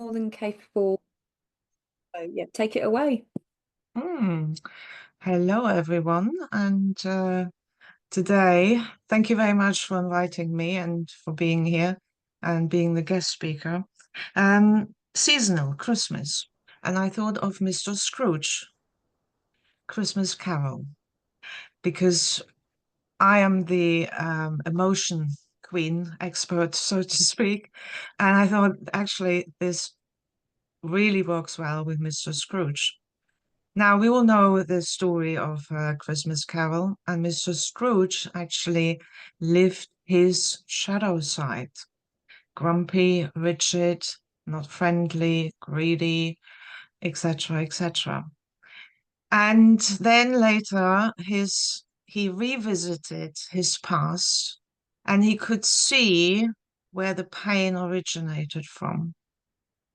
More than capable. So yeah, take it away. Hmm. Hello, everyone. And today, thank you very much for inviting me and for being here and being the guest speaker. Seasonal, Christmas. And I thought of Mr. Scrooge, Christmas Carol, because I am the emotion queen expert, so to speak. And I thought actually this really works well with Mr. Scrooge. Now, we all know the story of Christmas Carol, and Mr. Scrooge actually lived his shadow side. Grumpy, rigid, not friendly, greedy, etc., etc. And then later, he revisited his past, and he could see where the pain originated from.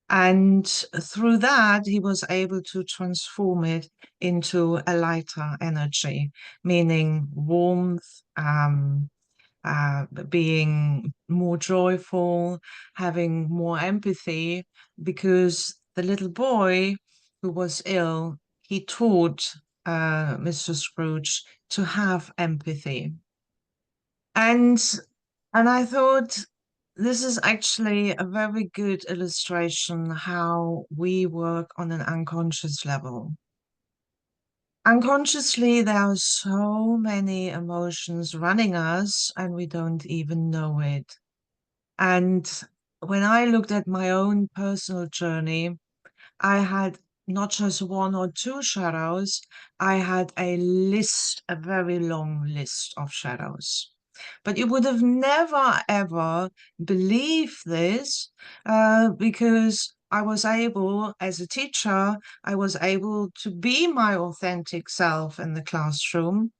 And through that, he was able to transform it into a lighter energy, meaning warmth, being more joyful, having more empathy, because the little boy who was ill, he taught Mr. Scrooge to have empathy. And and I thought this is actually a very good illustration how we work on an unconscious level. Unconsciously, there are so many emotions running us, and we don't even know it. And when I looked at my own personal journey, I had not just one or two shadows, I had a list, a very long list of shadows. But you would have never ever believed this because I was able, as a teacher, I was able to be my authentic self in the classroom.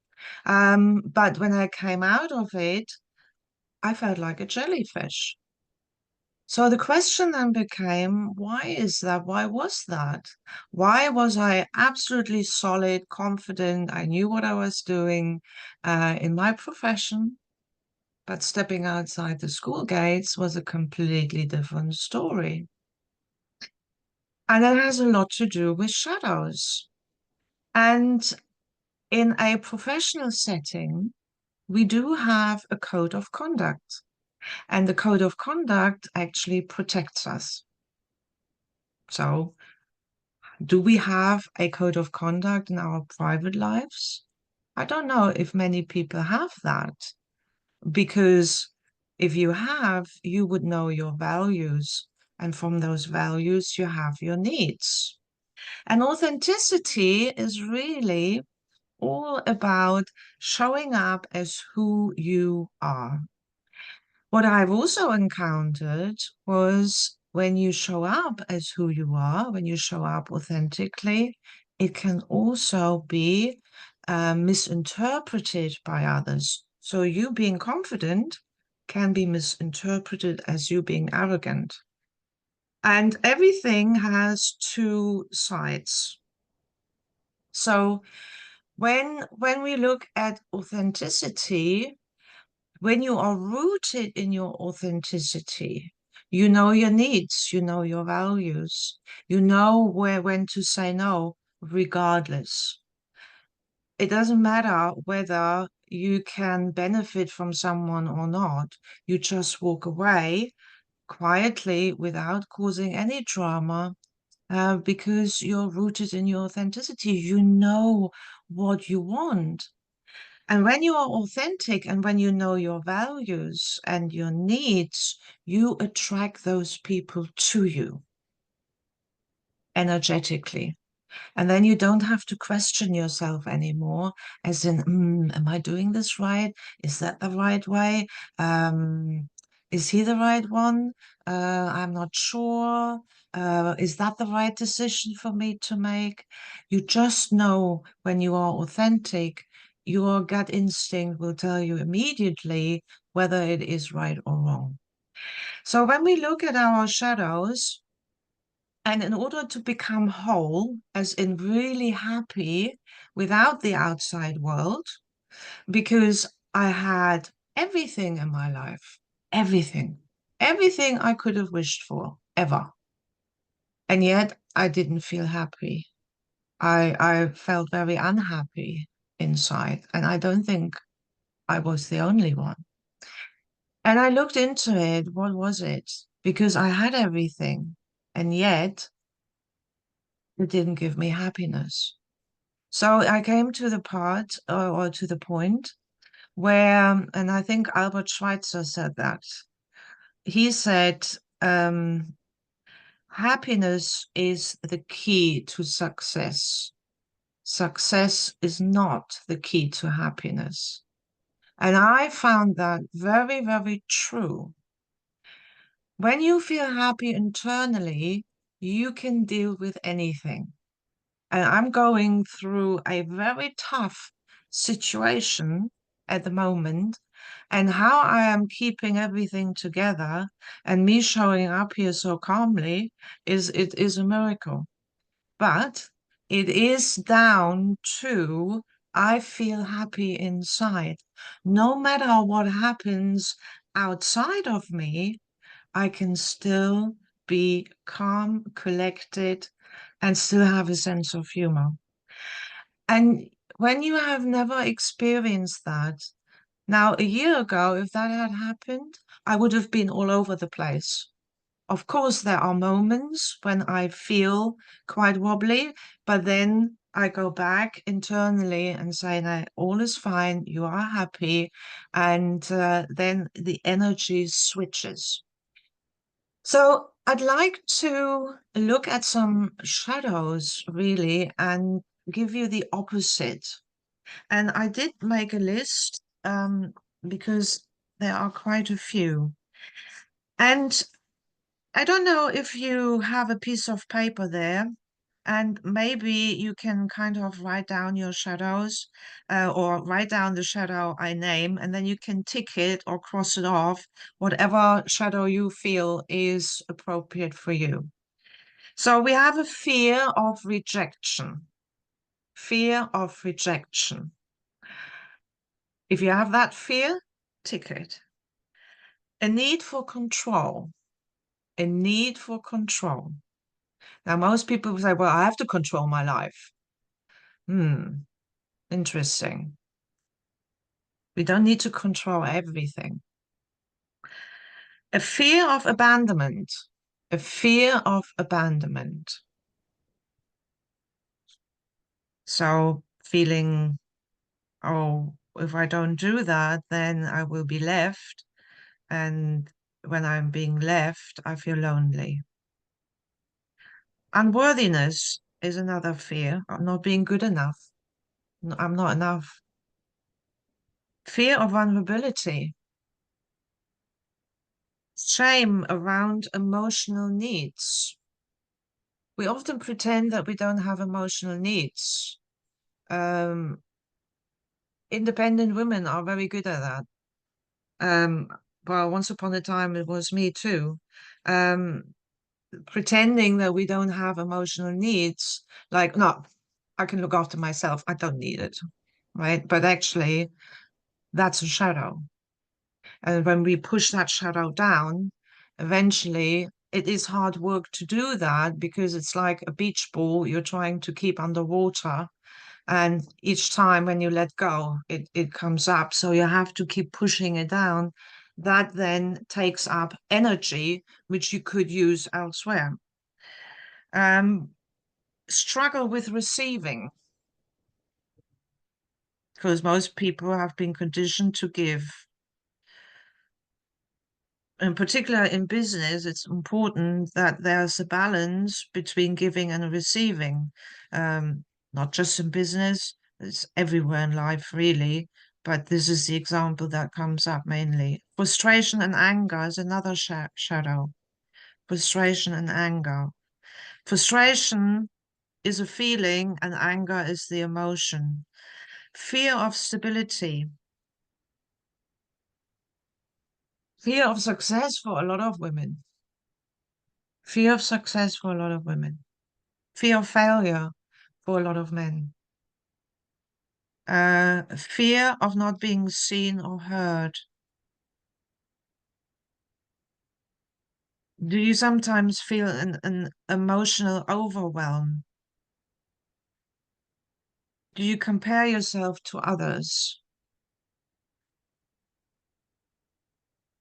But when I came out of it, I felt like a jellyfish. So the question then became, why is that? Why was that? Why was I absolutely solid, confident? I knew what I was doing in my profession, but stepping outside the school gates was a completely different story. And it has a lot to do with shadows. And in a professional setting, we do have a code of conduct, and the code of conduct actually protects us. So do we have a code of conduct in our private lives? I don't know if many people have that because if you have, you would know your values. And from those values, you have your needs. And authenticity is really all about showing up as who you are. What I've also encountered was when you show up as who you are, when you show up authentically, it can also be misinterpreted by others. So you being confident can be misinterpreted as you being arrogant. And everything has two sides. So when we look at authenticity, when you are rooted in your authenticity, you know your needs, you know your values, you know when to say no, regardless. It doesn't matter whether you can benefit from someone or not. You just walk away quietly without causing any drama because you're rooted in your authenticity. You know what you want. And when you are authentic and when you know your values and your needs, you attract those people to you energetically. And then you don't have to question yourself anymore, as in, am I doing this right? Is that the right way? Is he the right one? I'm not sure. Is that the right decision for me to make? You just know when you are authentic, your gut instinct will tell you immediately whether it is right or wrong. So when we look at our shadows, and in order to become whole, as in really happy without the outside world, because I had everything in my life, everything, everything I could have wished for, ever. And yet I didn't feel happy. I felt very unhappy inside, and I don't think I was the only one. And I looked into it. What was it? Because I had everything, and yet it didn't give me happiness. So I came to the part or to the point where, and I think Albert Schweitzer said that. He said, happiness is the key to success. Success is not the key to happiness. And I found that very, very true. When you feel happy internally, you can deal with anything. And I'm going through a very tough situation at the moment, and how I am keeping everything together and me showing up here so calmly is a miracle. But it is down to I feel happy inside. No matter what happens outside of me, I can still be calm, collected, and still have a sense of humor. And when you have never experienced that, now a year ago, if that had happened, I would have been all over the place. Of course, there are moments when I feel quite wobbly, but then I go back internally and say, no, all is fine, you are happy, and then the energy switches. So I'd like to look at some shadows really and give you the opposite. And I did make a list because there are quite a few. And I don't know if you have a piece of paper there, and maybe you can kind of write down your shadows, or write down the shadow I name, and then you can tick it or cross it off, whatever shadow you feel is appropriate for you. So we have a fear of rejection. Fear of rejection. If you have that fear, tick it. A need for control. A need for control. Now, most people say, well, I have to control my life. Interesting. We don't need to control everything. A fear of abandonment. A fear of abandonment. So feeling, oh, if I don't do that, then I will be left. And when I'm being left, I feel lonely. Unworthiness is another fear. I'm not being good enough. I'm not enough. Fear of vulnerability. Shame around emotional needs. We often pretend that we don't have emotional needs. Um, Independent women are very good at that. Um, well, once upon a time, it was me too. Um, Pretending that we don't have emotional needs, like, no, I can look after myself. I don't need it, right? But actually, that's a shadow. And when we push that shadow down, eventually it is hard work to do that because it's like a beach ball you're trying to keep underwater. And each time when you let go, it comes up. So you have to keep pushing it down. That then takes up energy, which you could use elsewhere. Um, Struggle with receiving, because most people have been conditioned to give. In particular, in business, it's important that there's a balance between giving and receiving. Not just in business, it's everywhere in life, really. But this is the example that comes up mainly. Frustration and anger is another shadow. Frustration and anger. Frustration is a feeling, and anger is the emotion. Fear of stability. Fear of success for a lot of women. Fear of success for a lot of women. Fear of failure for a lot of men. Fear of not being seen or heard. Do you sometimes feel an emotional overwhelm? Do you compare yourself to others?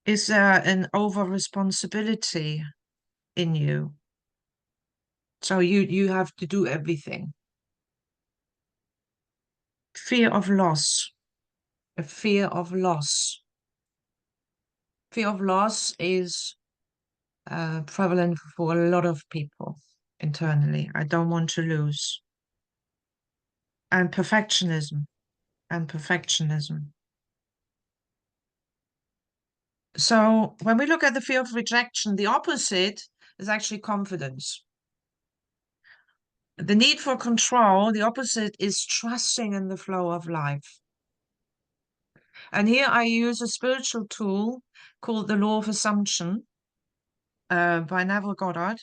Is there an over responsibility in you? So you have to do everything. Fear of loss, a fear of loss. Fear of loss is prevalent for a lot of people internally. I don't want to lose. And perfectionism, and perfectionism. So when we look at the fear of rejection, the opposite is actually confidence. The need for control, the opposite is trusting in the flow of life. And here I use a spiritual tool called the law of assumption by Neville Goddard.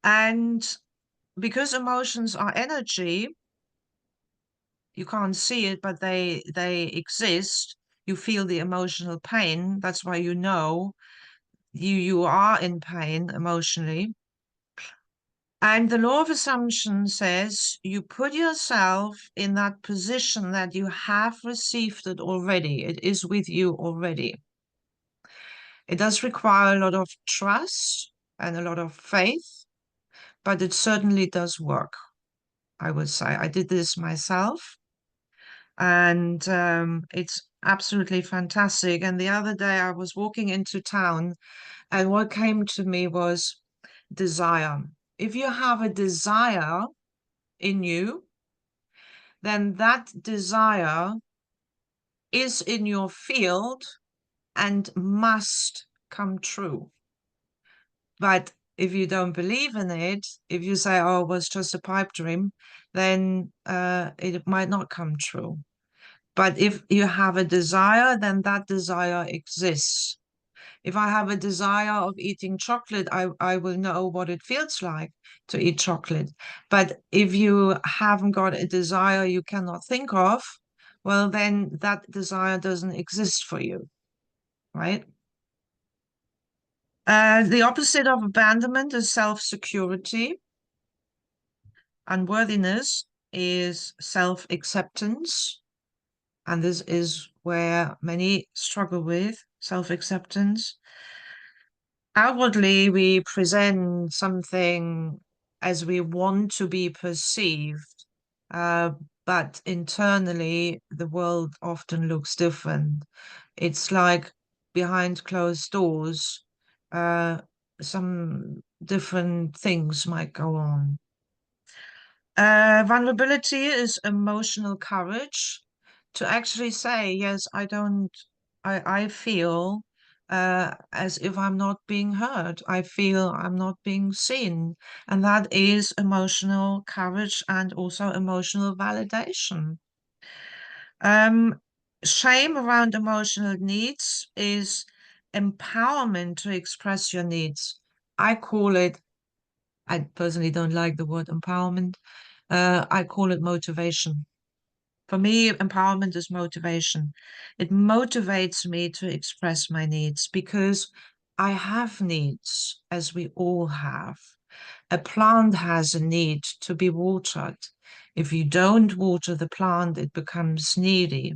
And because emotions are energy, you can't see it, but they exist. You feel the emotional pain. That's why you know you are in pain emotionally. And the law of assumption says you put yourself in that position that you have received it already. It is with you already. It does require a lot of trust and a lot of faith, but it certainly does work, I would say. I did this myself, and it's absolutely fantastic. And the other day I was walking into town, and what came to me was desire. If you have a desire in you, then that desire is in your field and must come true. But if you don't believe in it, if you say, oh, it was just a pipe dream, then it might not come true. But if you have a desire, then that desire exists. If I have a desire of eating chocolate, I will know what it feels like to eat chocolate. But if you haven't got a desire you cannot think of, well, then that desire doesn't exist for you, right? The opposite of abandonment is self-security. Unworthiness is self-acceptance. And this is where many struggle with self-acceptance. Outwardly, we present something as we want to be perceived, uh, but internally, the world often looks different. It's like behind closed doors, uh, some different things might go on. Vulnerability is emotional courage to actually say, yes, I feel as if I'm not being heard. I feel I'm not being seen. And that is emotional courage and also emotional validation. Um, Shame around emotional needs is empowerment to express your needs. I call it, I personally don't like the word empowerment. I call it motivation. For me, empowerment is motivation. It motivates me to express my needs because I have needs, as we all have. A plant has a need to be watered. If you don't water the plant, it becomes needy.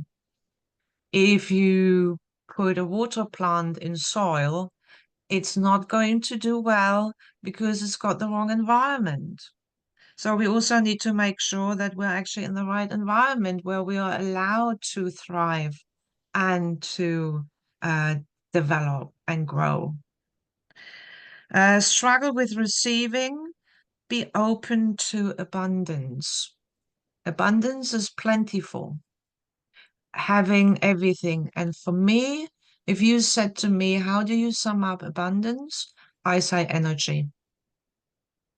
If you put a water plant in soil, it's not going to do well because it's got the wrong environment. So we also need to make sure that we're actually in the right environment where we are allowed to thrive and to uh, develop and grow. Struggle with receiving, be open to abundance. Abundance is plentiful, having everything. And for me, if you said to me, how do you sum up abundance? I say energy.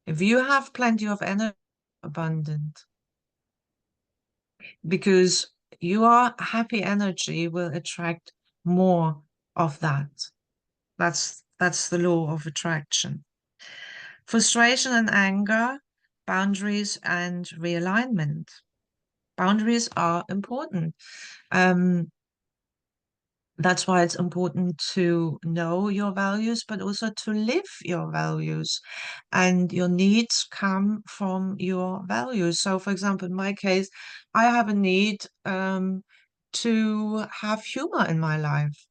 If you have plenty of energy, abundant. Because your happy energy will attract more of that. That's the law of attraction. Frustration and anger, boundaries and realignment. Boundaries are important. Um, That's why it's important to know your values, but also to live your values. And your needs come from your values. So, for example, in my case, I have a need to have humor in my life.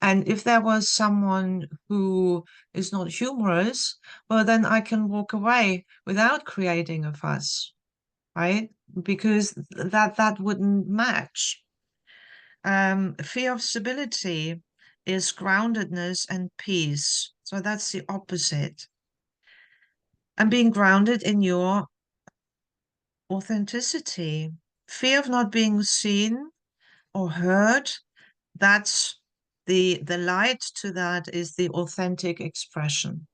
And if there was someone who is not humorous, well, then I can walk away without creating a fuss, right? Because that wouldn't match. Fear of stability is groundedness and peace. So that's the opposite. And being grounded in your authenticity. Fear of not being seen or heard, that's the light to that is the authentic expression.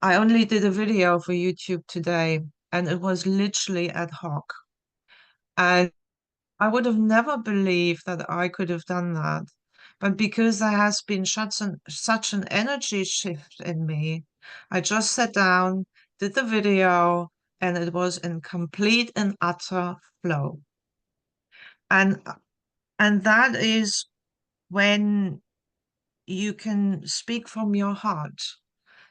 I only did a video for YouTube today, and it was literally ad hoc. And I would have never believed that I could have done that. But because there has been such an energy shift in me, I just sat down, did the video, and it was in complete and utter flow. And and that is when you can speak from your heart.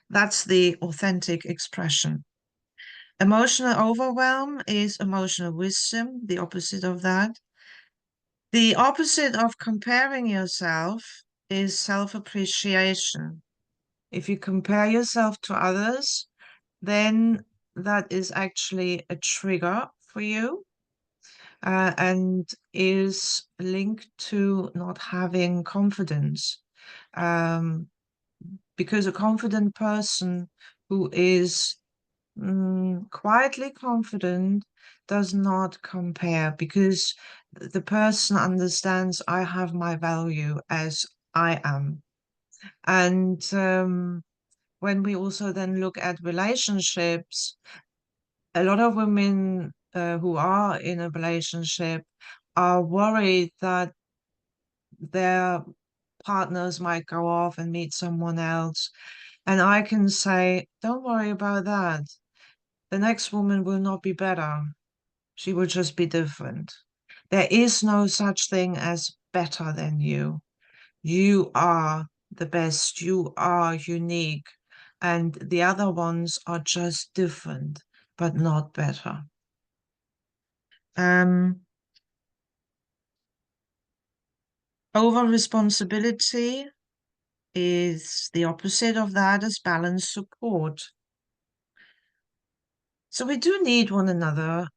That's the authentic expression. Emotional overwhelm is emotional wisdom, the opposite of that. The opposite of comparing yourself is self-appreciation. If you compare yourself to others, then that is actually a trigger for you, and is linked to not having confidence. Um, because a confident person who is quietly confident does not compare, because the person understands I have my value as I am. And when we also then look at relationships, a lot of women who are in a relationship are worried that their partners might go off and meet someone else. And I can say, don't worry about that. The next woman will not be better. She will just be different. There is no such thing as better than you. You are the best. You are unique. And the other ones are just different, but not better. Over responsibility is the opposite of that, is balanced support. So we do need one another.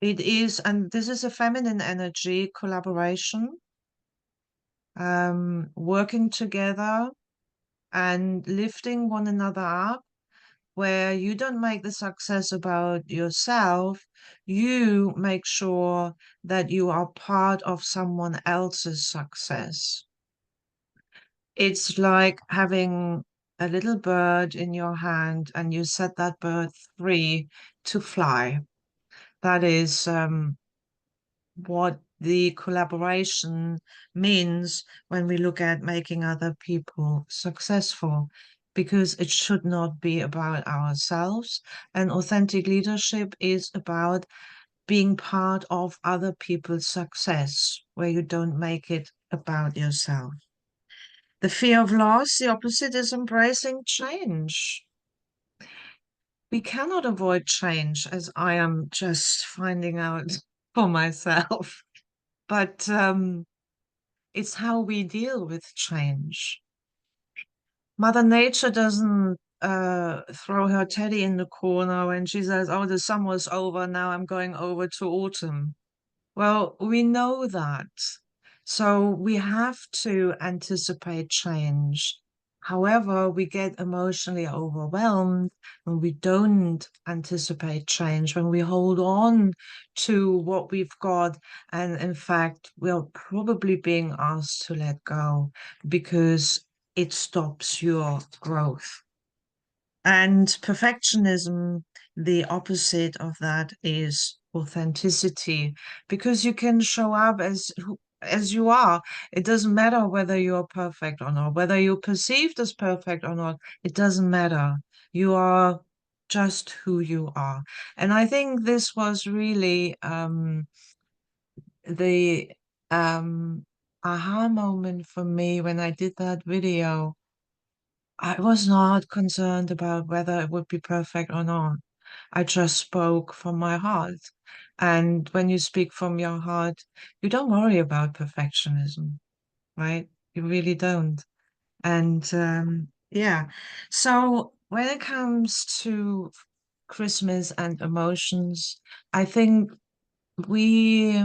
It is, and this is a feminine energy, collaboration, working together and lifting one another up, where you don't make the success about yourself, you make sure that you are part of someone else's success. It's like having a little bird in your hand and you set that bird free to fly. That is what the collaboration means when we look at making other people successful, because it should not be about ourselves. And authentic leadership is about being part of other people's success, where you don't make it about yourself. The fear of loss, the opposite is embracing change. We cannot avoid change, as I am just finding out for myself. But it's how we deal with change. Mother Nature doesn't throw her teddy in the corner when she says, oh, the summer's over, now I'm going over to autumn. Well, we know that. So we have to anticipate change. However, we get emotionally overwhelmed when we don't anticipate change, when we hold on to what we've got. And in fact, we're probably being asked to let go because it stops your growth. And perfectionism, the opposite of that is authenticity, because you can show up as you are. It doesn't matter whether you're perfect or not, whether you're perceived as perfect or not. It doesn't matter. You are just who you are. And I think this was really the um, aha moment for me when I did that video. I was not concerned about whether it would be perfect or not. I just spoke from my heart. And when you speak from your heart, you don't worry about perfectionism, right? You really don't. And yeah, so when it comes to Christmas and emotions, I think we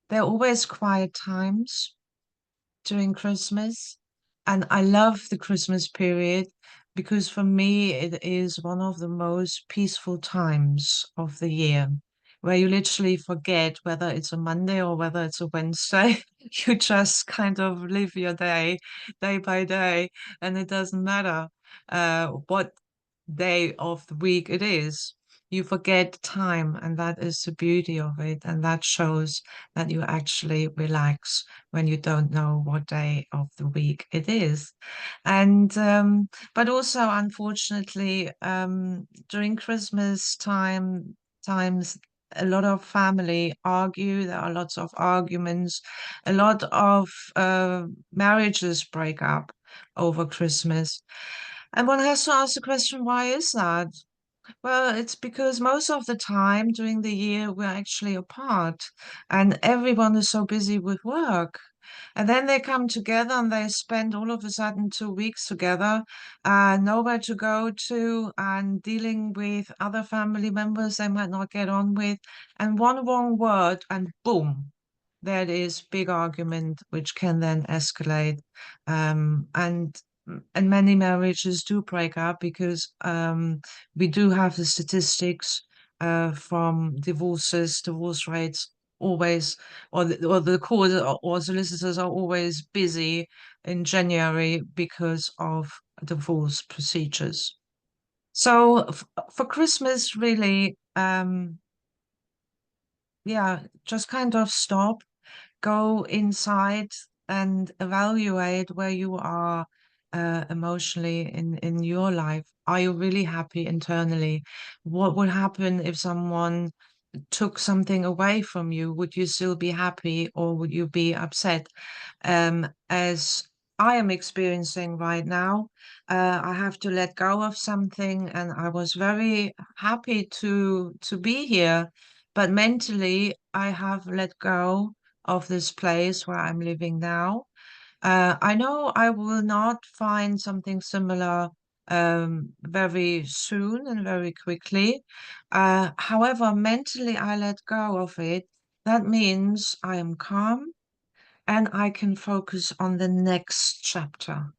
there are always quiet times during Christmas. And I love the Christmas period because for me, it is one of the most peaceful times of the year where you literally forget whether it's a Monday or whether it's a Wednesday. You just kind of live your day by day, and it doesn't matter what day of the week it is. You forget time, and that is the beauty of it. And that shows that you actually relax when you don't know what day of the week it is. And but also, unfortunately, during Christmas times, a lot of family argue. There are lots of arguments. A lot of marriages break up over Christmas. And one has to ask the question, why is that? Well, it's because most of the time during the year we're actually apart and everyone is so busy with work. And then they come together and they spend all of a sudden 2 weeks together, nowhere to go to, and dealing with other family members they might not get on with. And one wrong word, and boom, there is big argument, which can then escalate. And many marriages do break up because we do have the statistics from divorce rates always, or the court or solicitors are always busy in January because of divorce procedures. So for Christmas, really, yeah, just kind of stop, go inside and evaluate where you are emotionally in your life. Are you really happy internally? What would happen if someone took something away from you? Would you still be happy or would you be upset? As I am experiencing right now, I have to let go of something, and I was very happy to be here. But mentally, I have let go of this place where I'm living now. I know I will not find something similar very soon and very quickly. However, mentally, I let go of it. That means I am calm and I can focus on the next chapter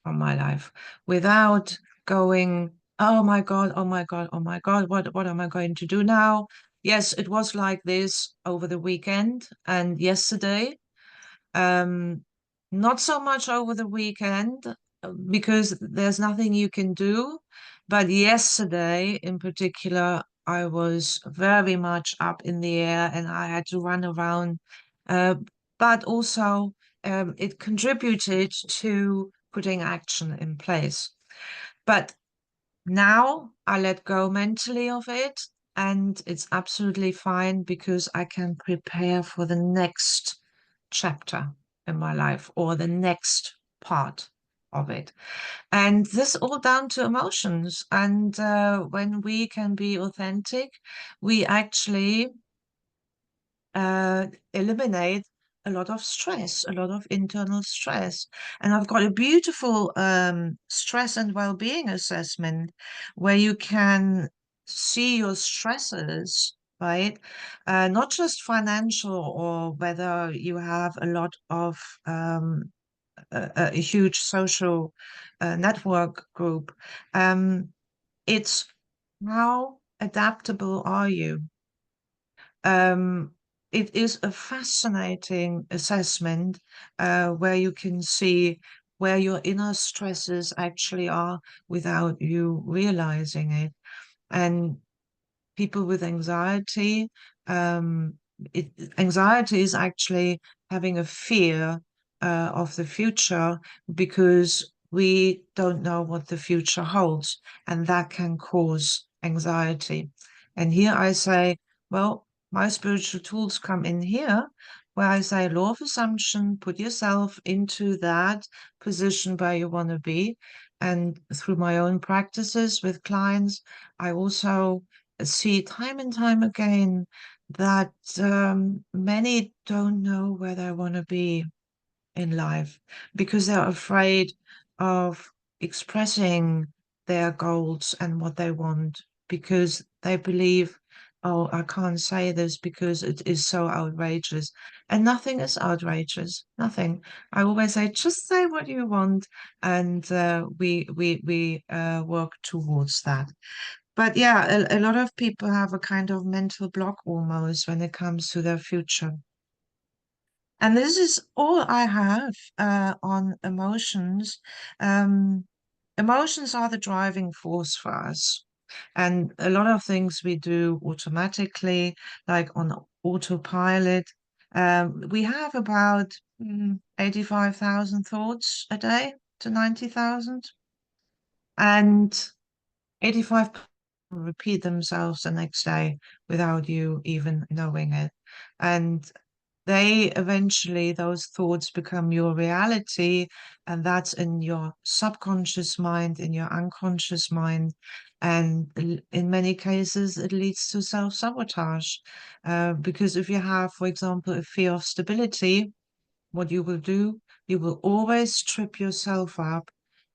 of my life without going, oh my God, oh my God, oh my God, what am I going to do now? Yes, it was like this over the weekend and yesterday. Um, Not so much over the weekend because there's nothing you can do. But yesterday, in particular, I was very much up in the air and I had to run around. Uh, but also, it contributed to putting action in place. But now I let go mentally of it, and it's absolutely fine because I can prepare for the next chapter in my life or the next part of it. And this all down to emotions. And when we can be authentic, we actually uh, eliminate a lot of stress, a lot of internal stress. And I've got a beautiful stress and well-being assessment where you can see your stresses, right? Not just financial or whether you have a lot of a huge social network group. It's how adaptable are you? Um, it is a fascinating assessment where you can see where your inner stresses actually are without you realizing it. And people with anxiety, um, anxiety is actually having a fear of the future because we don't know what the future holds, and that can cause anxiety. And here I say, well, my spiritual tools come in here where I say law of assumption, put yourself into that position where you want to be. And through my own practices with clients, I also see time and time again that many don't know where they want to be in life because they're afraid of expressing their goals and what they want because they believe, oh, I can't say this because it is so outrageous. And nothing is outrageous, nothing. I always say, just say what you want, and we work towards that. But yeah, a lot of people have a kind of mental block almost when it comes to their future. And this is all I have on emotions. Um, Emotions are the driving force for us. And a lot of things we do automatically, like on autopilot. We have about 85,000 thoughts a day to 90,000. And 85 repeat themselves the next day without you even knowing it. And they eventually, those thoughts become your reality, and that's in your subconscious mind, in your unconscious mind. And in many cases, it leads to self-sabotage. Because if you have, for example, a fear of stability, what you will do, you will always trip yourself up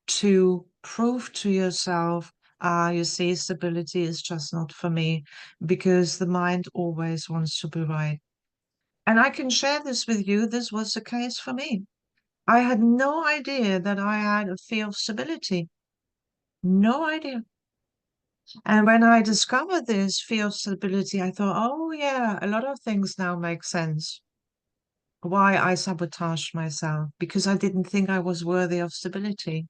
to prove to yourself, ah, you see, stability is just not for me, because the mind always wants to be right. And I can share this with you. This was the case for me. I had no idea that I had a fear of stability. No idea. And when I discovered this fear of stability, I thought, oh, yeah, a lot of things now make sense. Why I sabotaged myself, because I didn't think I was worthy of stability.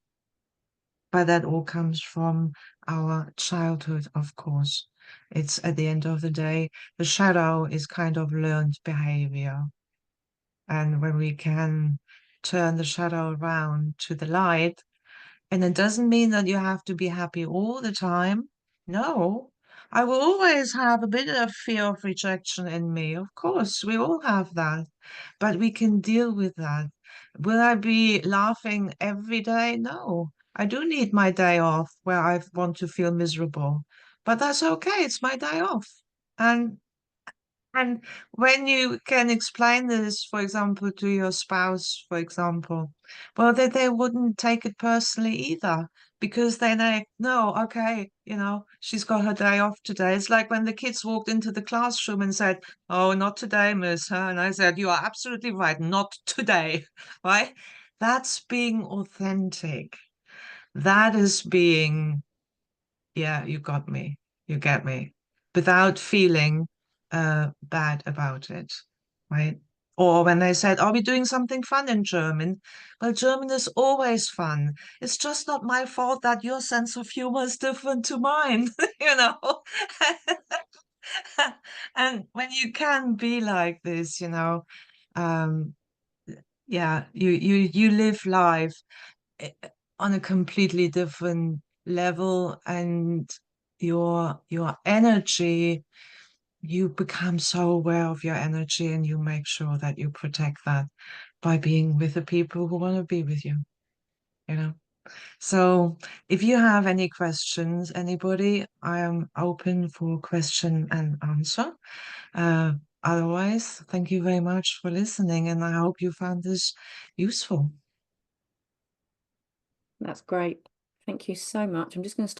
But that all comes from our childhood, of course. It's at the end of the day, the shadow is kind of learned behavior. And when we can turn the shadow around to the light, and it doesn't mean that you have to be happy all the time. No, I will always have a bit of fear of rejection in me. Of course, we all have that, but we can deal with that. Will I be laughing every day? No, I do need my day off where I want to feel miserable, but that's okay. It's my day off. And when you can explain this, for example, to your spouse, for example, well, they wouldn't take it personally either because they know, okay, she's got her day off today. It's like when the kids walked into the classroom and said, oh, not today, miss. Huh? And I said, you are absolutely right, not today, right? That's being authentic. That is being, yeah, you got me. You get me. Without feeling bad about it, right? Or when they said, are we doing something fun in German? Well, German is always fun. It's just not my fault that your sense of humor is different to mine, you know? And when you can be like this, um, yeah, you live life eh, on a completely different level, and your energy, you become so aware of your energy, and you make sure that you protect that by being with the people who want to be with you, you know. So if you have any questions, anybody, I am open for question and answer. uh, Otherwise, thank you very much for listening, and I hope you found this useful. That's great. Thank you so much. I'm just going to